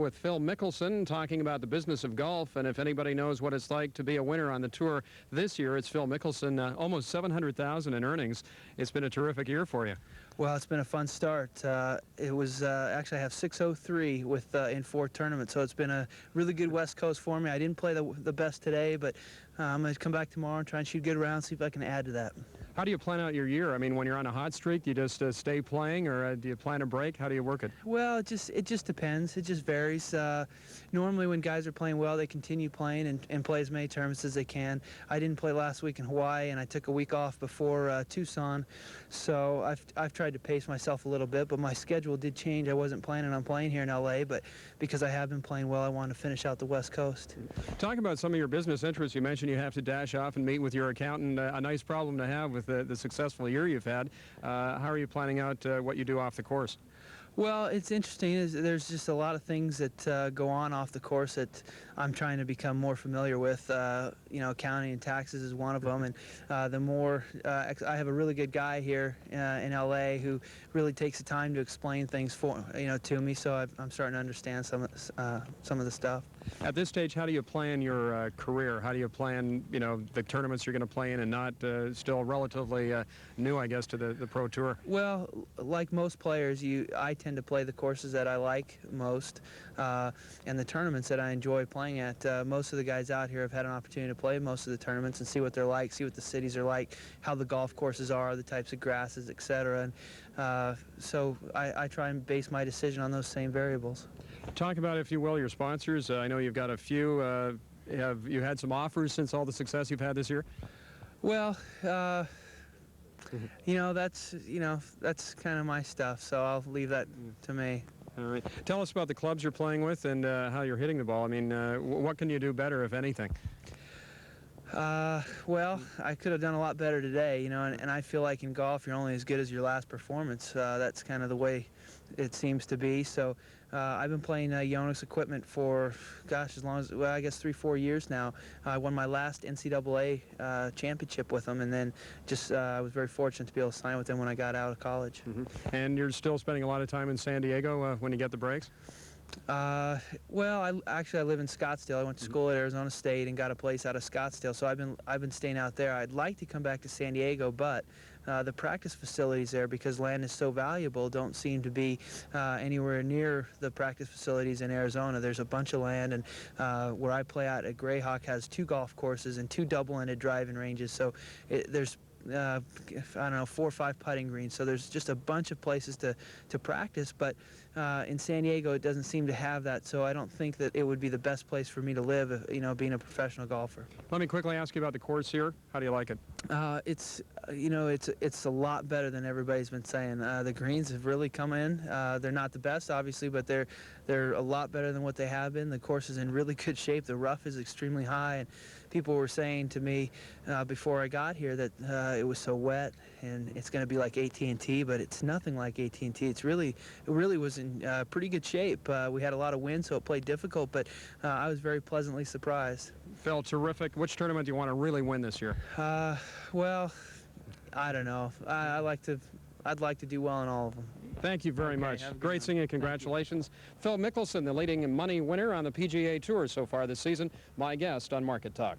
With Phil Mickelson talking about the business of golf, and if anybody knows what it's like to be a winner on the tour this year, it's Phil Mickelson. Almost $700,000 in earnings. It's been a terrific year for you. Well, it's been a fun start. It was actually I have 603 with in 4 tournaments, so it's been a really good West Coast for me. I didn't play the best today, but I'm going to come back tomorrow and try and shoot a good round, see if I can add to that. How do you plan out your year? I mean, when you're on a hot streak, do you just stay playing, or do you plan a break? How do you work it? Well, it just depends. It just varies. Normally, when guys are playing well, they continue playing and play as many tournaments as they can. I didn't play last week in Hawaii, and I took a week off before Tucson, so I've tried to pace myself a little bit, but my schedule did change. I wasn't planning on playing here in LA, but because I have been playing well, I wanted to finish out the West Coast. Talk about some of your business interests. You mentioned you have to dash off and meet with your accountant. A nice problem to have with the successful year you've had. How are you planning out what you do off the course? Well, it's interesting. There's just a lot of things that go on off the course that I'm trying to become more familiar with. Accounting and taxes is one of them, and the more I have a really good guy here in LA who really takes the time to explain things to me. So I'm starting to understand some of the stuff. At this stage, how do you plan your career? How do you plan, the tournaments you're going to play in, and not still relatively new, I guess, to the Pro Tour? Well, like most players, I tend to play the courses that I like most, and the tournaments that I enjoy playing at. Most of the guys out here have had an opportunity to play most of the tournaments and see what they're like, see what the cities are like, how the golf courses are, the types of grasses, etc. And so I try and base my decision on those same variables. Talk about, if you will, your sponsors. I know you've got a few. Have you had some offers since all the success you've had this year? Well, that's kind of my stuff, so I'll leave that to me. All right. Tell us about the clubs you're playing with and how you're hitting the ball. I mean, what can you do better, if anything? Well, I could have done a lot better today, and I feel like in golf you're only as good as your last performance. That's kind of the way it seems to be. So I've been playing Yonex equipment for, as long as, I guess 3-4 years now. I won my last NCAA championship with them, and then I was very fortunate to be able to sign with them when I got out of college. Mm-hmm. And you're still spending a lot of time in San Diego when you get the breaks? Well, I live in Scottsdale. I went to school at Arizona State and got a place out of Scottsdale, so I've been staying out there. I'd like to come back to San Diego, but the practice facilities there, because land is so valuable, don't seem to be anywhere near the practice facilities in Arizona. There's a bunch of land, and where I play out at Grayhawk has 2 golf courses and 2 double-ended driving ranges, so there's I don't know, 4 or 5 putting greens, so there's just a bunch of places to practice, but in San Diego it doesn't seem to have that, so I don't think that it would be the best place for me to live, being a professional golfer. Let me quickly ask you about the course here. How do you like it? It's a lot better than everybody's been saying. The greens have really come in. They're not the best, obviously, but they're a lot better than what they have been. The course is in really good shape. The rough is extremely high, and people were saying to me before I got here that it was so wet and it's going to be like AT&T, but it's nothing like AT&T. It really was in pretty good shape. We had a lot of wind, so it played difficult, but I was very pleasantly surprised. Phil, terrific. Which tournament do you want to really win this year? Well, I don't know. I'd like to do well in all of them. Thank you very much. Great seeing you. Congratulations. Phil Mickelson, the leading money winner on the PGA Tour so far this season, my guest on Market Talk.